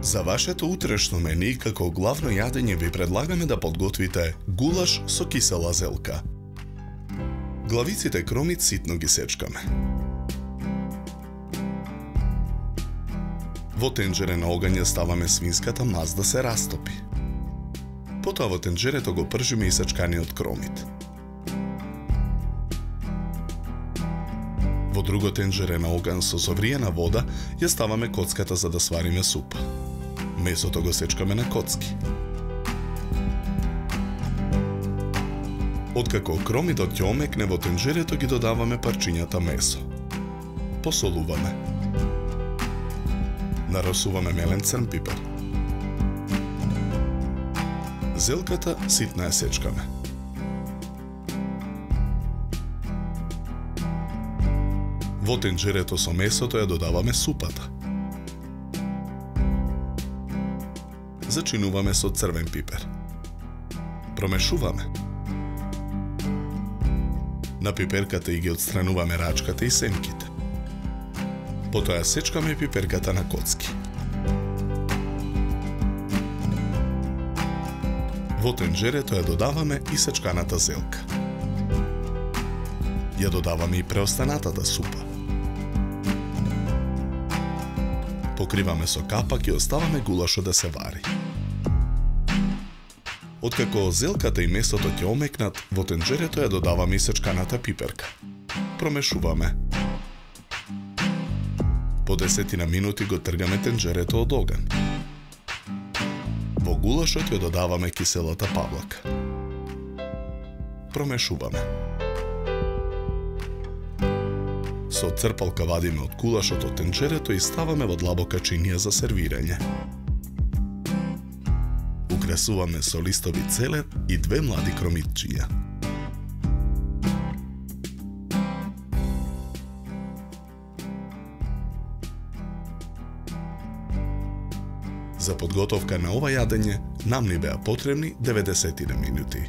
За вашето утрешно мени како главно јадење ви предлагаме да подготвите гулаш со кисела зелка. Главиците кромит ситно ги сечкаме. Во тенџере на оган ја ставаме свинската мас да се растопи. Потоа во тенџерето го пржиме исечканиот кромит. Во друго тенџере на оган со совриена вода ја ставаме коцката за да свариме супа. Месото го сечкаме на коцки. Откако кромитот ќе омекне во тенџерето ги додаваме парчињата месо. Посолуваме. Нарасуваме мелен црн пипер. Зелката ситно ја сечкаме. Во тенџерето со месото ја додаваме супата. Зачинуваме со црвен пипер. Промешуваме. На пиперката и ги отстрануваме рачката и семките. Потоа ја сечкаме пиперката на коцки. Во тенџерето ја додаваме и сечканата зелка. Ја додаваме и преостанатата супа. Покриваме со капак и оставаме гулашот да се вари. Откако зелката и месото ќе омекнат, во тенџерето ја додаваме и сечканата пиперка. Промешуваме. По 10 минути го тргаме тенџерето од оган. Во гулашот ја додаваме киселата павлака. Промешуваме. Со црпалка вадиме од гулашот од тенџерето и ставаме во длабока чинија за сервирање. Украсуваме со листови целер и 2 млади кромитчиња. За подготовка на ова јадење нам ни беа потребни 90 минути.